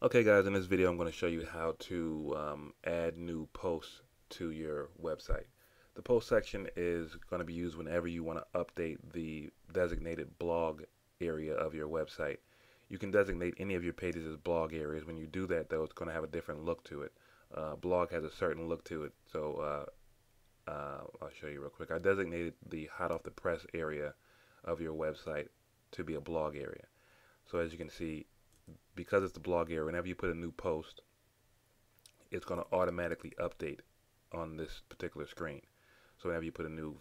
Okay guys, in this video I'm going to show you how to add new posts to your website. The post section is going to be used whenever you want to update the designated blog area of your website. You can designate any of your pages as blog areas. When you do that though, it's going to have a different look to it. Blog has a certain look to it, so I'll show you real quick. I designated the hot off the press area of your website to be a blog area. So as you can see, because it's the blog area, whenever you put a new post, it's going to automatically update on this particular screen. So whenever you put a new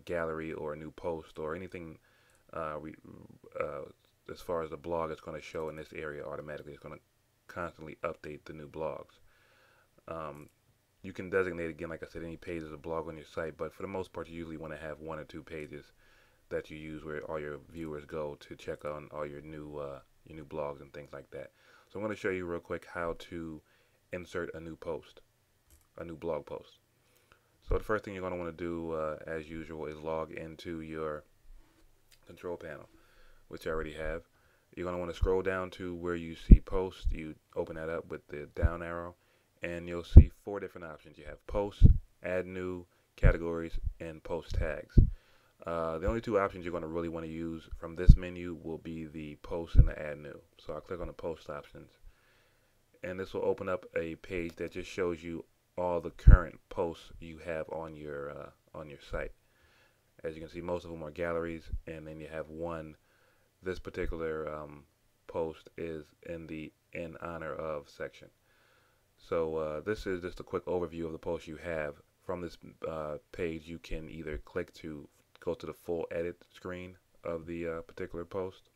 gallery or a new post or anything uh, re, uh, as far as the blog, it's going to show in this area automatically. It's going to constantly update the new blogs. Um, you can designate, again, like I said, any page as a blog on your site, but for the most part, you usually want to have one or two pages that you use where all your viewers go to check on all your new blogs and things like that. So I'm going to show you real quick how to insert a new post, a new blog post. So the first thing you're going to want to do, as usual, is log into your control panel, which I already have. You're going to want to scroll down to where you see post. You open that up with the down arrow, and you'll see four different options. You have post, add new, categories, and post tags. The only two options you're going to really want to use from this menu will be the post and the add new. So I'll click on the post options, and this will open up a page that just shows you all the current posts you have on your site. As you can see, most of them are galleries, and then you have one. This particular post is in the in honor of section. So this is just a quick overview of the posts you have. From this page, you can either click to go to the full edit screen of the particular post,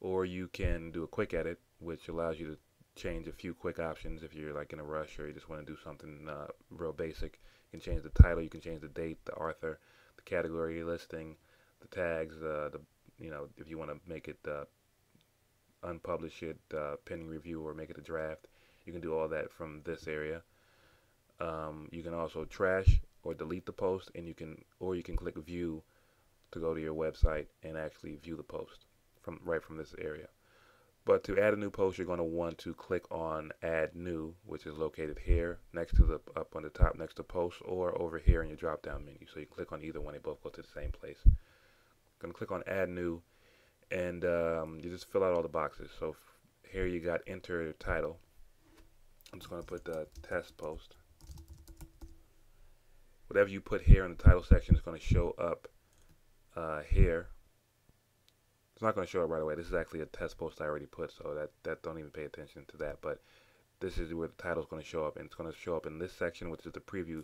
or you can do a quick edit, which allows you to change a few quick options if you're like in a rush or you just want to do something real basic. You can change the title, you can change the date, the author, the category listing, the tags, the if you want to make it unpublish it, pending review, or make it a draft, you can do all that from this area. You can also trash or delete the post, and you can click view to go to your website and actually view the post from this area. But to add a new post, you're going to want to click on add new, which is located here next to the up on the top next to post, or over here in your drop down menu. So you click on either one, they both go to the same place. Going to click on add new, and you just fill out all the boxes. So here you got enter title. I'm just going to put the test post. Whatever you put here in the title section is going to show up here. It's not going to show up right away. This is actually a test post I already put, so that don't even pay attention to that. But this is where the title is going to show up, and it's going to show up in this section, which is the preview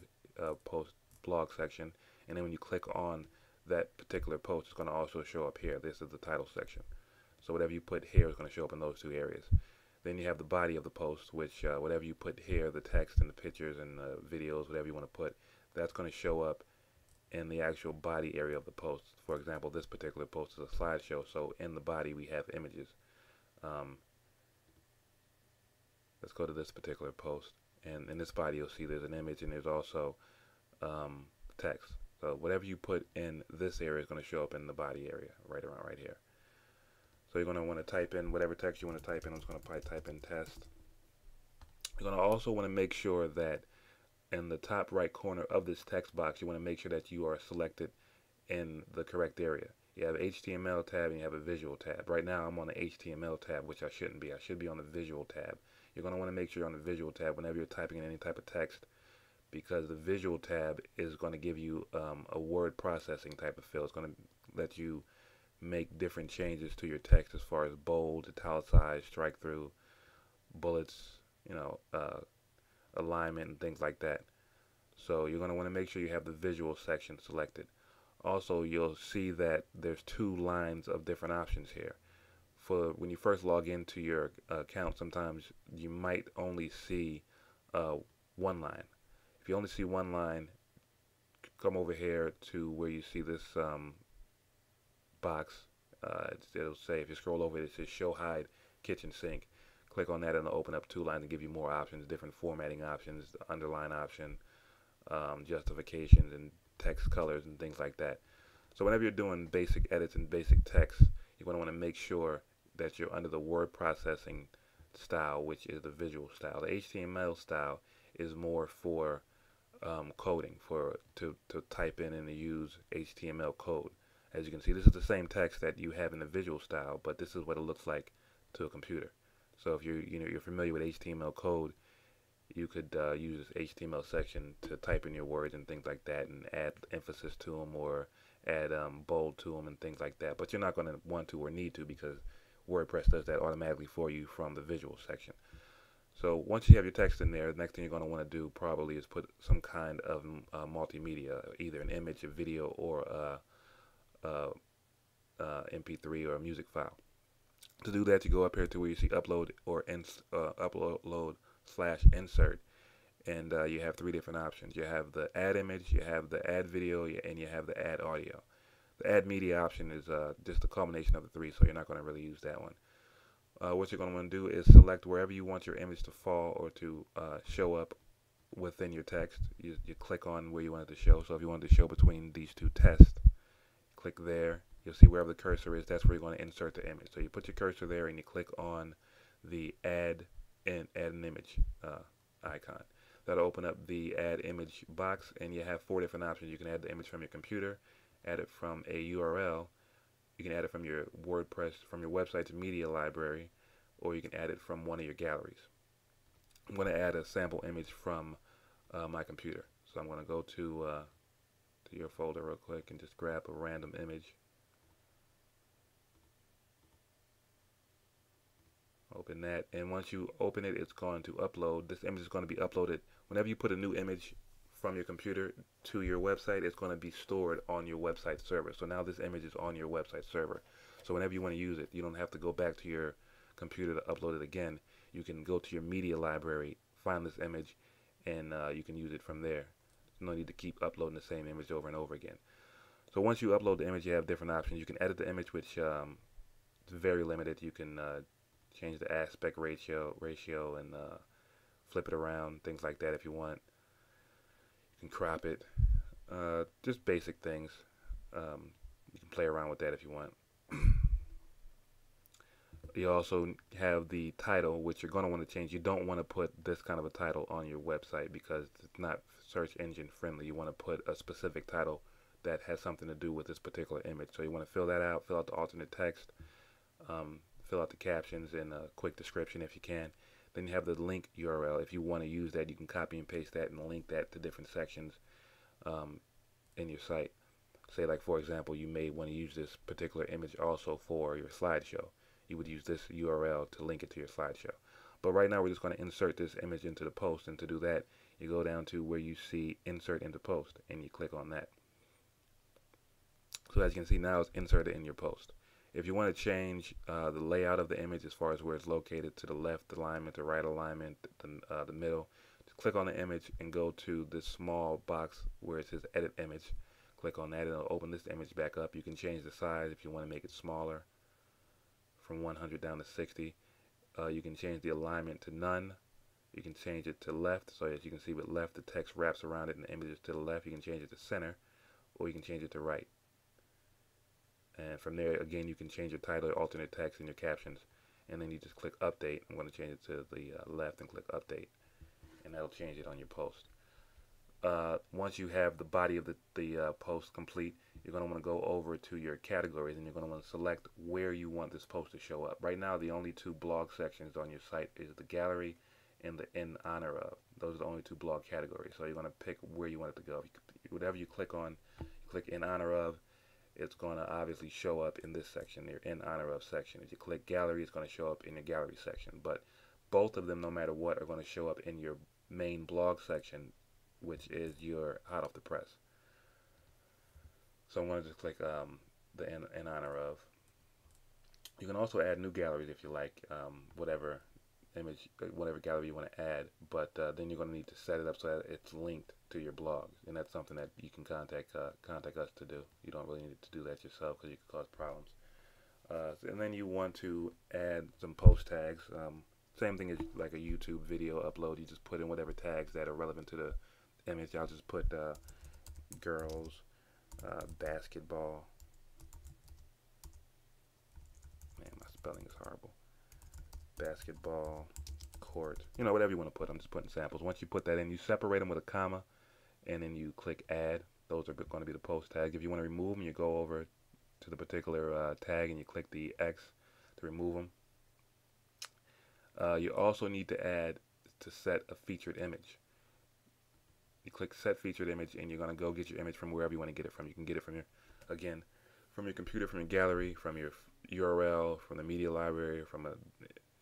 post blog section. And then when you click on that particular post, it's going to also show up here. This is the title section. So whatever you put here is going to show up in those two areas. Then you have the body of the post, which whatever you put here, the text and the pictures and the videos, whatever you want to put, that's going to show up in the actual body area of the post. For example, this particular post is a slideshow, so in the body we have images. Let's go to this particular post, and in this body you'll see there's an image and there's also text. So whatever you put in this area is going to show up in the body area, right around right here. So you're going to want to type in whatever text you want to type in. I'm just going to probably type in test. You're going to also want to make sure that in the top right corner of this text box, you want to make sure that you are selected in the correct area. You have an HTML tab and you have a visual tab. Right now I'm on the HTML tab, which I shouldn't be. I should be on the visual tab. You're going to want to make sure you're on the visual tab whenever you're typing in any type of text, because the visual tab is going to give you a word processing type of fill. It's going to let you make different changes to your text as far as bold, italicized, strike through, bullets, alignment and things like that. So you're going to want to make sure you have the visual section selected. Also, you'll see that there's two lines of different options here. For when you first log into your account, sometimes you might only see one line. If you only see one line, come over here to where you see this box. It'll say, if you scroll over it, it says show hide kitchen sink. Click on that and it'll open up two lines and give you more options, different formatting options, the underline option, justifications, and text colors and things like that. So whenever you're doing basic edits and basic text, you're going to want to make sure that you're under the word processing style, which is the visual style. The HTML style is more for coding, for to type in and to use HTML code. As you can see, this is the same text that you have in the visual style, but this is what it looks like to a computer. So if you're familiar with HTML code, you could use this HTML section to type in your words and things like that, and add emphasis to them, or add bold to them and things like that. But you're not going to want to or need to, because WordPress does that automatically for you from the visual section. So once you have your text in there, the next thing you're going to want to do probably is put some kind of multimedia, either an image, a video, or MP3 or a music file. To do that, you go up here to where you see upload or upload/insert, and you have three different options. You have the add image, you have the add video, and you have the add audio. The add media option is just a combination of the three, so you're not going to really use that one. What you're going to want to do is select wherever you want your image to fall or to show up within your text. You click on where you want it to show. So if you want it to show between these two tests, click there. You'll see wherever the cursor is, that's where you're going to insert the image. So you put your cursor there and you click on the add an image icon. That'll open up the add image box, and you have four different options. You can add the image from your computer, add it from a URL, you can add it from your WordPress, from your website's media library, or you can add it from one of your galleries. I'm going to add a sample image from my computer. So I'm going to go to your folder real quick and just grab a random image. Open that, and once you open it, it's going to upload. This image is going to be uploaded. Whenever you put a new image from your computer to your website, it's going to be stored on your website server. So now this image is on your website server. So whenever you want to use it, you don't have to go back to your computer to upload it again. You can go to your media library, find this image, and you can use it from there. No need to keep uploading the same image over and over again. So once you upload the image, you have different options. You can edit the image, which is very limited. You can change the aspect ratio and flip it around, things like that if you want. You can crop it, just basic things. You can play around with that if you want. You also have the title, which you're going to want to change. You don't want to put this kind of a title on your website because it's not search engine friendly. You want to put a specific title that has something to do with this particular image. So you want to fill that out, fill out the alternate text, fill out the captions and a quick description if you can. Then you have the link URL. If you want to use that, you can copy and paste that and link that to different sections in your site. Say, like, for example, you may want to use this particular image also for your slideshow. You would use this URL to link it to your slideshow. But right now we're just going to insert this image into the post, and to do that you go down to where you see insert into post and you click on that. So as you can see, now it's inserted in your post. If you want to change the layout of the image as far as where it's located, to the left alignment, the right alignment, the middle, just click on the image and go to this small box where it says edit image. Click on that and it'll open this image back up. You can change the size if you want to make it smaller, from 100 down to 60. You can change the alignment to none. You can change it to left, so as you can see with left, the text wraps around it and the image is to the left. You can change it to center, or you can change it to right. And from there, again, you can change your title, alternate text, and your captions. And then you just click update. I'm going to change it to the left and click update, and that'll change it on your post. Once you have the body of the post complete, you're going to want to go over to your categories, and you're going to want to select where you want this post to show up. Right now, the only two blog sections on your site is the gallery and the in honor of. Those are the only two blog categories. So you're going to pick where you want it to go. Whatever you click on, click in honor of, it's going to obviously show up in this section, your in honor of section. If you click gallery, it's going to show up in your gallery section. But both of them, no matter what, are going to show up in your main blog section, which is your hot off the press. So I'm going to just click the in honor of. You can also add new galleries if you like, whatever image, whatever gallery you want to add, but then you're going to need to set it up so that it's linked to your blog, and that's something that you can contact us to do. You don't really need to do that yourself because you can cause problems. And then you want to add some post tags. Same thing as like a YouTube video upload. You just put in whatever tags that are relevant to the image. I'll just put girls, basketball. Man, my spelling is horrible. Basketball court, you know, whatever you want to put. I'm just putting samples. Once you put that in, you separate them with a comma, and then you click add. Those are going to be the post tags. If you want to remove them, you go over to the particular tag and you click the X to remove them. You also need to add to set a featured image. You click set featured image, and you're going to go get your image from wherever you want to get it from. You can get it from your, again, from your computer, from your gallery, from your URL, from the media library, from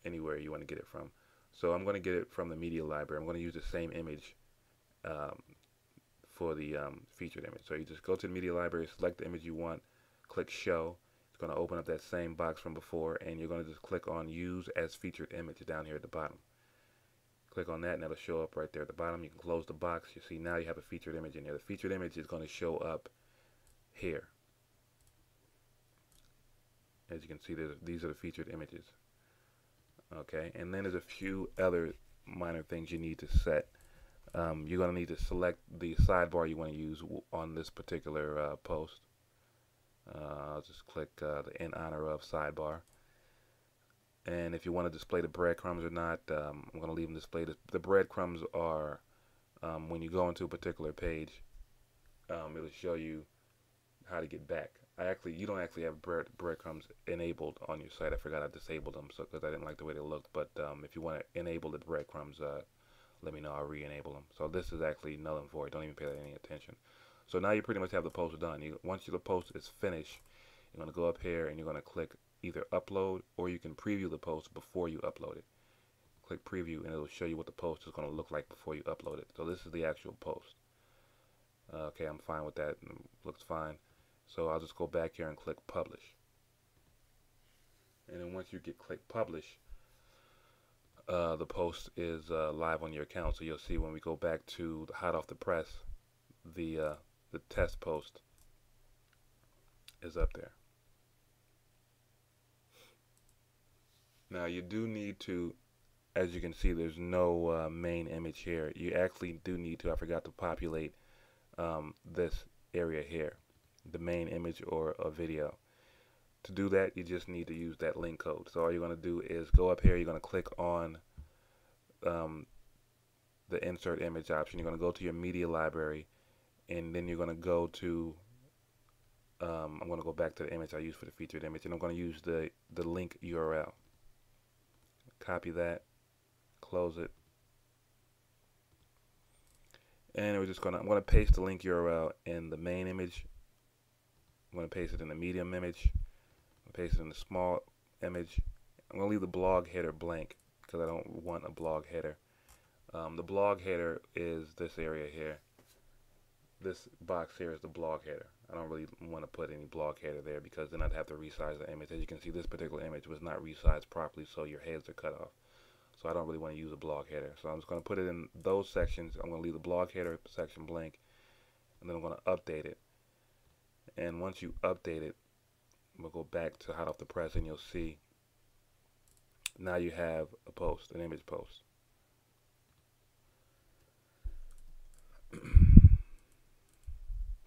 anywhere you want to get it from. So I'm going to get it from the media library. I'm going to use the same image for the featured image. So you just go to the media library, select the image you want, click show. It's going to open up that same box from before, and you're going to just click on use as featured image down here at the bottom. Click on that and it'll show up right there at the bottom. You can close the box. You see now you have a featured image in there. The featured image is going to show up here. As you can see, these are the featured images. Okay, and then there's a few other minor things you need to set. You're going to need to select the sidebar you want to use on this particular post. I'll just click the in honor of sidebar. And if you want to display the breadcrumbs or not, I'm going to leave them displayed. The breadcrumbs are when you go into a particular page, it'll show you how to get back. You don't actually have breadcrumbs enabled on your site. I forgot I disabled them because I didn't like the way they looked. But if you want to enable the breadcrumbs, let me know. I'll re-enable them. So this is actually null and void. Don't even pay that any attention. So now you pretty much have the post done. Once the post is finished, you're going to go up here and you're going to click either upload, or you can preview the post before you upload it. Click preview and it'll show you what the post is going to look like before you upload it. So this is the actual post. Okay, I'm fine with that. It looks fine. So I'll just go back here and click publish. And then once you click publish, the post is live on your account. So you'll see when we go back to the hot off the press, the test post is up there. Now you do need to, as you can see, there's no main image here. You actually do need to, I forgot to populate this area here, the main image or a video. To do that, you just need to use that link code. So all you're going to do is go up here, you're going to click on the insert image option. You're going to go to your media library, and then you're going to go to, I'm going to go back to the image I used for the featured image, and I'm going to use the link URL. Copy that, close it, and I'm going to paste the link URL in the main image. I'm going to paste it in the medium image. I'm going to paste it in the small image. I'm going to leave the blog header blank because I don't want a blog header. The blog header is this area here. This box here is the blog header. I don't really want to put any blog header there because then I'd have to resize the image. As you can see, this particular image was not resized properly, so your heads are cut off. So I don't really want to use a blog header. So I'm just going to put it in those sections. I'm going to leave the blog header section blank, and then I'm going to update it. And once you update it, I'm going to go back to hot off the press, and you'll see now you have a post, an image post.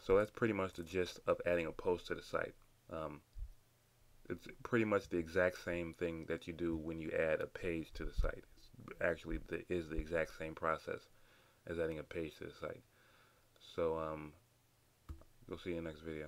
So that's pretty much the gist of adding a post to the site. It's pretty much the exact same thing that you do when you add a page to the site. It's actually is the exact same process as adding a page to the site. So we'll see you in the next video.